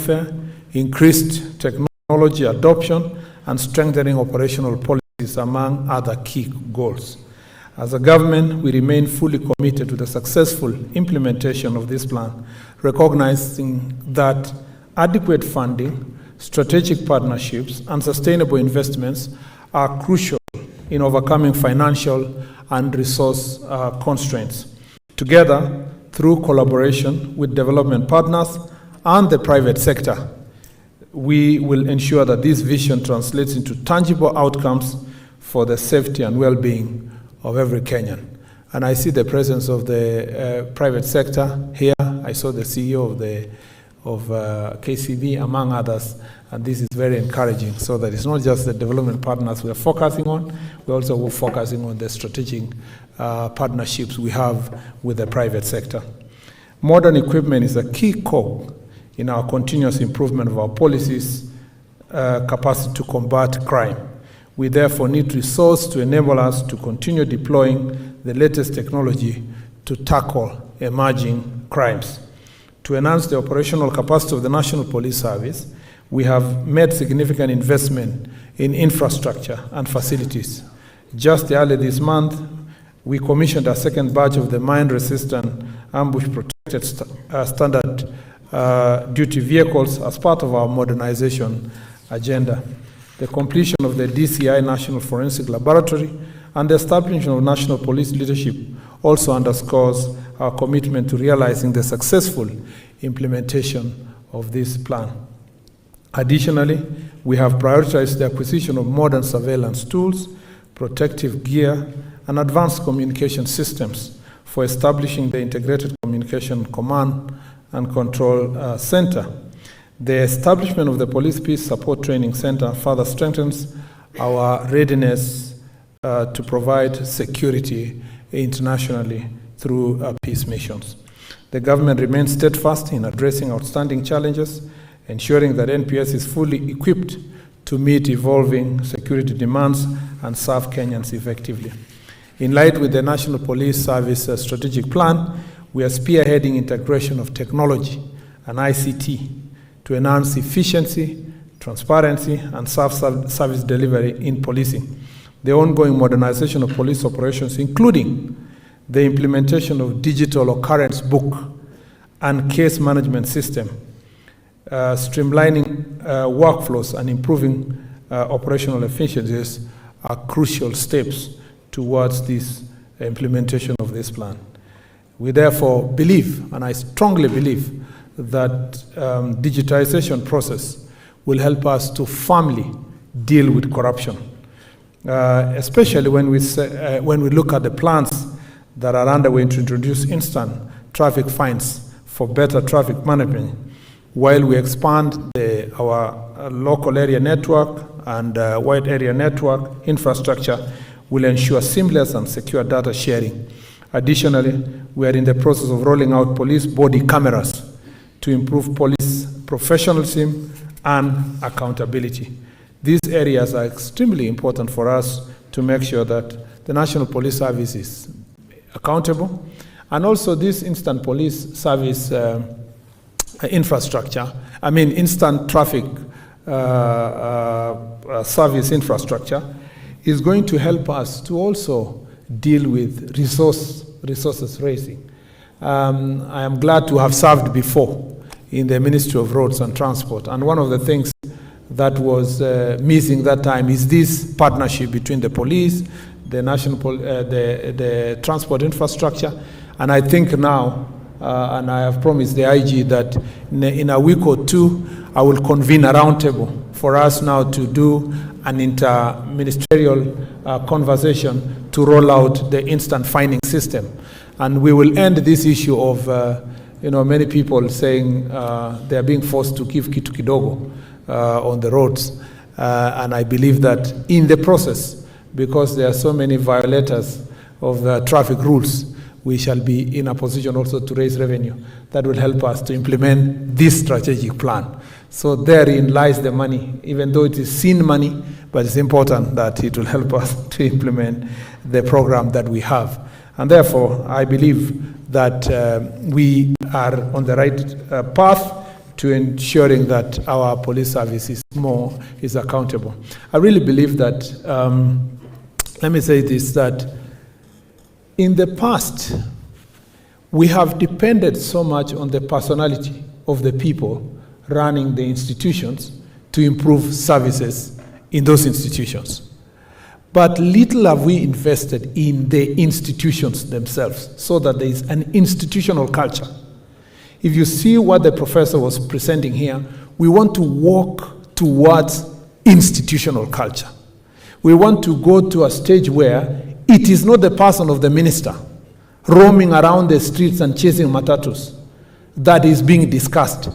welfare, increased technology adoption, and strengthening operational policies, among other key goals. As a government, we remain fully committed to the successful implementation of this plan, recognizing that adequate funding, strategic partnerships, and sustainable investments are crucial in overcoming financial and resource constraints. Together, through collaboration with development partners and the private sector, we will ensure that this vision translates into tangible outcomes for the safety and well-being of every Kenyan. And I see the presence of the private sector here. I saw the CEO of KCB, among others, and this is very encouraging, so that it's not just the development partners we're focusing on, we're also focusing on the strategic partnerships we have with the private sector. Modern equipment is a key cog in our continuous improvement of our policies capacity to combat crime. We therefore need resources to enable us to continue deploying the latest technology to tackle emerging crimes. To enhance the operational capacity of the National Police Service, we have made significant investment in infrastructure and facilities. Just early this month, we commissioned a second batch of the mine-resistant ambush-protected standard duty vehicles as part of our modernization agenda. The completion of the DCI National Forensic Laboratory and the establishment of National Police Leadership also underscores our commitment to realizing the successful implementation of this plan. Additionally, we have prioritized the acquisition of modern surveillance tools, protective gear, and advanced communication systems for establishing the Integrated Communication Command and Control Center. The establishment of the Police Peace Support Training Center further strengthens our readiness to provide security internationally through peace missions. The government remains steadfast in addressing outstanding challenges, ensuring that NPS is fully equipped to meet evolving security demands and serve Kenyans effectively. In line with the National Police Service strategic plan, we are spearheading integration of technology and ICT to enhance efficiency, transparency, and service delivery in policing. The ongoing modernization of police operations, including the implementation of digital occurrence book and case management system, streamlining workflows and improving operational efficiencies are crucial steps towards this implementation of this plan. We therefore believe, and I strongly believe, that digitization process will help us to firmly deal with corruption, especially when we look at the plans that are underway to introduce instant traffic fines for better traffic management, while we expand our local area network and wide area network infrastructure will ensure seamless and secure data sharing. Additionally, we are in the process of rolling out police body cameras to improve police professionalism and accountability. These areas are extremely important for us to make sure that the National Police Service is accountable, and also this instant police service infrastructure, instant traffic service infrastructure is going to help us to also deal with resources raising. I am glad to have served before in the Ministry of Roads and Transport, and one of the things that was missing that time is this partnership between the police, the the transport infrastructure, and I think now, and I have promised the IG that in a week or two, I will convene a roundtable for us now to do an inter-ministerial conversation to roll out the instant fining system. And we will end this issue of many people saying they are being forced to give kitu kidogo on the roads. And I believe that in the process, because there are so many violators of the traffic rules, we shall be in a position also to raise revenue that will help us to implement this strategic plan. So therein lies the money, even though it is seen money, but it's important that it will help us to implement the program that we have. And therefore, I believe that we are on the right path to ensuring that our police service is accountable. I really believe that, let me say this, that in the past, we have depended so much on the personality of the people running the institutions to improve services in those institutions. But little have we invested in the institutions themselves so that there is an institutional culture. If you see what the professor was presenting here, we want to walk towards institutional culture. We want to go to a stage where it is not the person of the minister roaming around the streets and chasing matatus that is being discussed.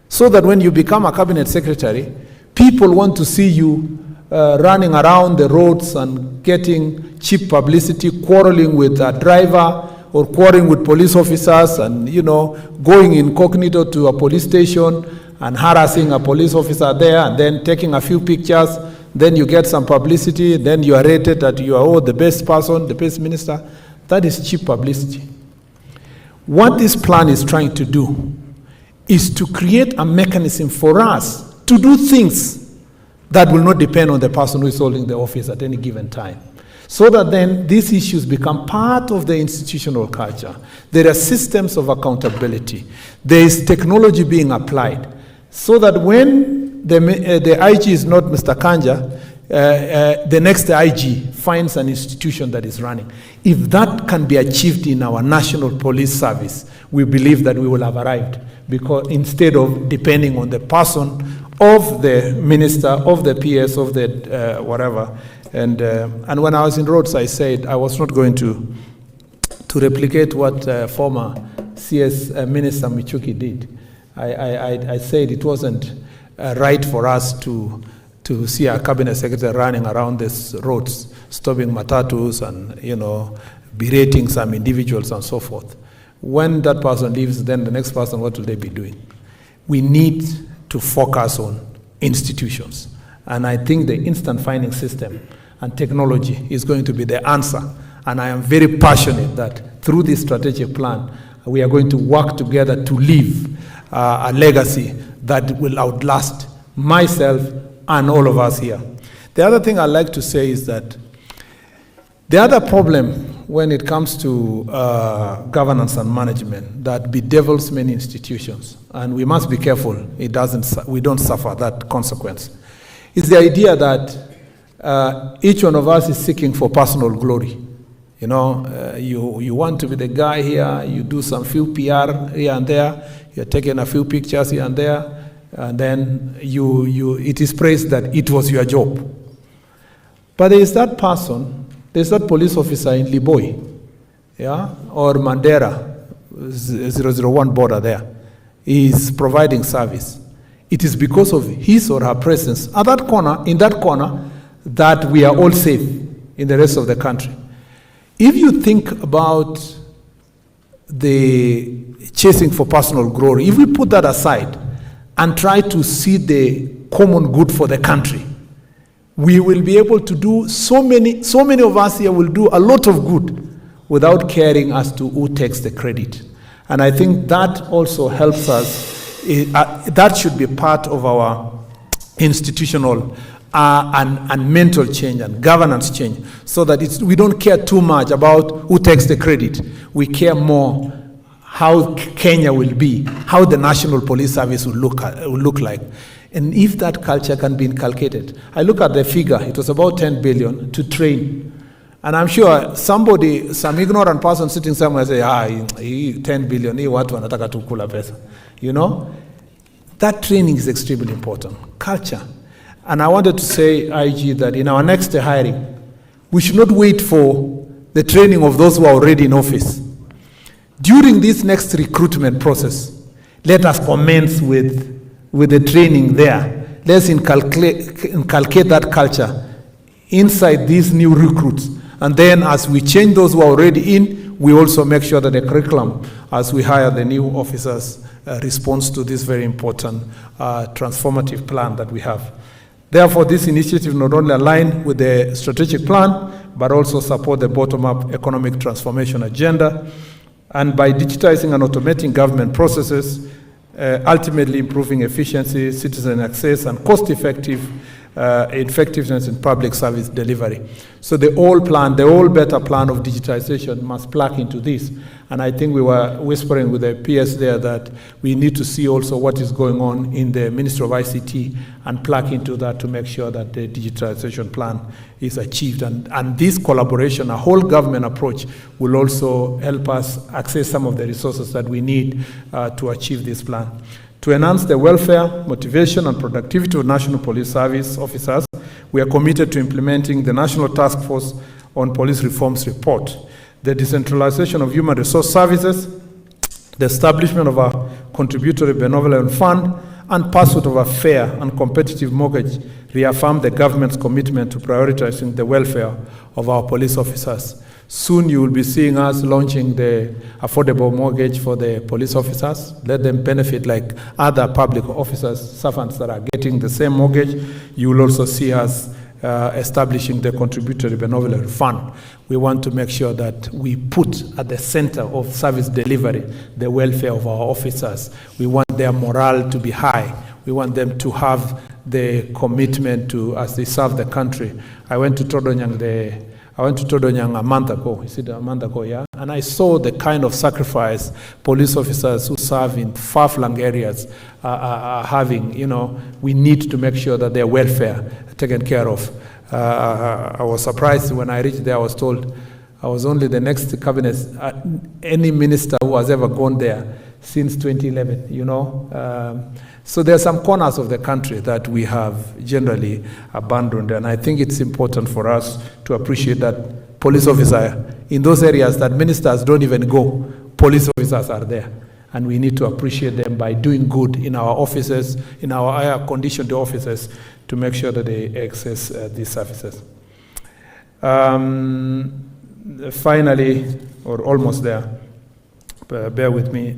So that when you become a cabinet secretary, people want to see you running around the roads and getting cheap publicity, quarreling with a driver or quarreling with police officers and, going incognito to a police station and harassing a police officer there and then taking a few pictures. Then you get some publicity, then you are rated that you are the best person, the best minister. That is cheap publicity. What this plan is trying to do is to create a mechanism for us to do things that will not depend on the person who is holding the office at any given time. So that then these issues become part of the institutional culture. There are systems of accountability. There is technology being applied. So that when the IG is not Mr. Kanja, the next IG finds an institution that is running. If that can be achieved in our national police service, we believe that we will have arrived. Because instead of depending on the person of the minister, of the PS, of the whatever. And when I was in Rhodes, I said I was not going to replicate what former CS Minister Michuki did. I said it wasn't right for us to see a cabinet secretary running around these roads, stopping matatus and, berating some individuals and so forth. When that person leaves, then the next person, what will they be doing? We need to focus on institutions. And I think the instant finding system and technology is going to be the answer. And I am very passionate that through this strategic plan, we are going to work together to leave a legacy that will outlast myself and all of us here. The other thing I'd like to say is that the other problem when it comes to governance and management that bedevils many institutions, and we must be careful we don't suffer that consequence, is the idea that each one of us is seeking for personal glory. You want to be the guy here, you do some few PR here and there, you're taking a few pictures here and there, and then it is praised that it was your job. But there is that person, there's that police officer in Liboi, or Mandera, 001 border there. He is providing service. It is because of his or her presence in that corner, that we are all safe in the rest of the country. If you think about the chasing for personal glory, if we put that aside and try to see the common good for the country, we will be able to do so many of us here will do a lot of good without caring as to who takes the credit. And I think that also helps us. That should be part of our institutional and mental change and governance change, so that we don't care too much about who takes the credit. We care more how Kenya will be, how the National Police Service will look like. And if that culture can be inculcated, I look at the figure, it was about 10 billion to train. And I'm sure some ignorant person sitting somewhere say, 10 billion, watu wanataka tu kula pesa. That training is extremely important. Culture. And I wanted to say, IG, that in our next hiring, we should not wait for the training of those who are already in office. During this next recruitment process, let us commence with the training there. Let's inculcate that culture inside these new recruits. And then as we change those who are already in, we also make sure that the curriculum, as we hire the new officers, responds to this very important transformative plan that we have. Therefore, this initiative not only align with the strategic plan, but also support the bottom-up economic transformation agenda. And by digitizing and automating government processes, ultimately improving efficiency, citizen access, and effectiveness in public service delivery. So the whole better plan of digitization must plug into this. And I think we were whispering with the PS there that we need to see also what is going on in the Ministry of ICT and plug into that to make sure that the digitization plan is achieved. And this collaboration, a whole government approach, will also help us access some of the resources that we need to achieve this plan. To enhance the welfare, motivation, and productivity of National Police Service officers, we are committed to implementing the National Task Force on Police Reforms report, the decentralization of human resource services, the establishment of a contributory benevolent fund, and pursuit of a fair and competitive mortgage reaffirm the government's commitment to prioritizing the welfare of our police officers. Soon you will be seeing us launching the affordable mortgage for the police officers. Let them benefit like other public officers, servants that are getting the same mortgage. You will also see us establishing the contributory benevolent fund. We want to make sure that we put at the center of service delivery the welfare of our officers. We want their morale to be high. We want them to have the commitment to, as they serve the country. I went to Todonyang a month ago. Is it a month ago? Yeah. And I saw the kind of sacrifice police officers who serve in far-flung areas are having. You know, we need to make sure that their welfare is taken care of. I was surprised when I reached there. I was told I was only the next cabinet, any minister who has ever gone there since 2011. You know. So there are some corners of the country that we have generally abandoned, and I think it's important for us to appreciate that police officers in those areas that ministers don't even go, police officers are there, and we need to appreciate them by doing good in our offices, in our air-conditioned offices, to make sure that they access these services. Finally, or almost there, bear with me.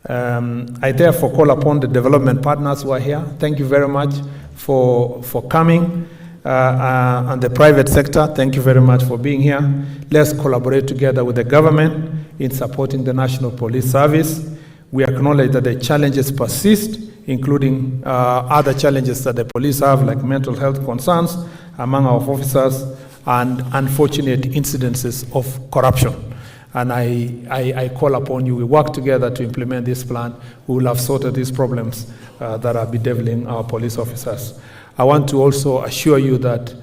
I therefore call upon the development partners who are here. Thank you very much for coming. And the private sector, thank you very much for being here. Let's collaborate together with the government in supporting the National Police Service. We acknowledge that the challenges persist, including other challenges that the police have, like mental health concerns among our officers and unfortunate incidences of corruption. And I call upon you, we work together to implement this plan. We will have sorted these problems that are bedeviling our police officers. I want to also assure you that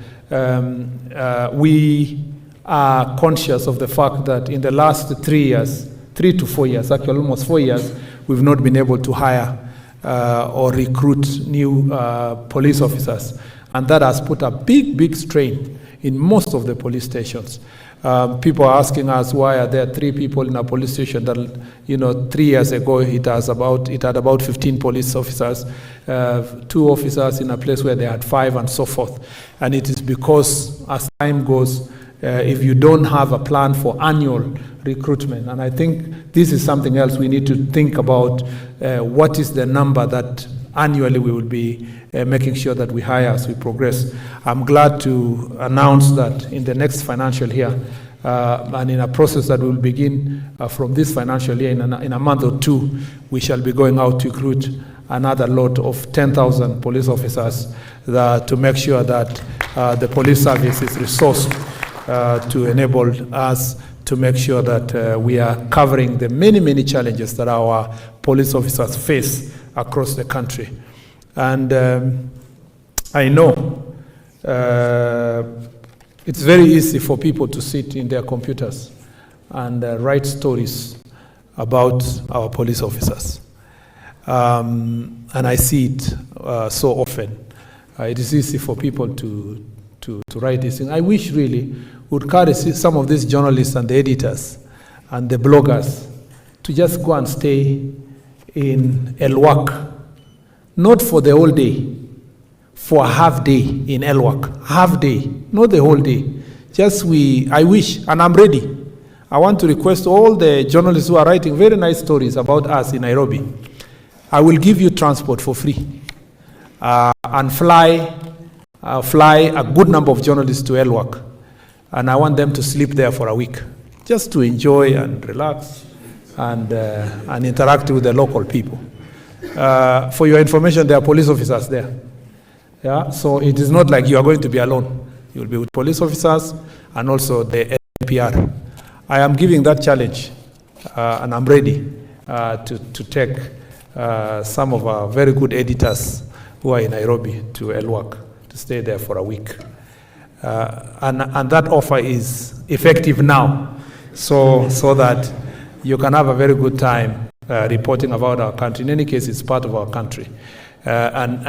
we are conscious of the fact that in the last 3 years, 3 to 4 years, actually almost 4 years, we've not been able to hire or recruit new police officers. And that has put a big strain in most of the police stations. People are asking us, why are there 3 people in a police station that, 3 years ago it had about 15 police officers, 2 officers in a place where they had 5 and so forth. And it is because as time goes, if you don't have a plan for annual recruitment, and I think this is something else we need to think about, what is the number that annually we will be making sure that we hire as we progress. I'm glad to announce that in the next financial year, and in a process that will begin from this financial year, in a month or 2, we shall be going out to recruit another lot of 10,000 police officers to make sure that the police service is resourced to enable us to make sure that we are covering the many challenges that our police officers face across the country. And I know it's very easy for people to sit in their computers and write stories about our police officers. And I see it so often. It is easy for people to write these things. I wish really would carry some of these journalists and the editors and the bloggers to just go and stay in Elwak, not for the whole day, for a half day in Elwak, half day, not the whole day. I wish, and I'm ready. I want to request all the journalists who are writing very nice stories about us in Nairobi, I will give you transport for free, and fly a good number of journalists to Elwak, and I want them to sleep there for a week, just to enjoy and relax. and interact with the local people. For your information, there are police officers there. Yeah, so it is not like you are going to be alone. You will be with police officers and also the NPR. I am giving that challenge, and I'm ready to take some of our very good editors who are in Nairobi to Elwak to stay there for a week. And that offer is effective now, so that you can have a very good time reporting about our country. In any case, it's part of our country. And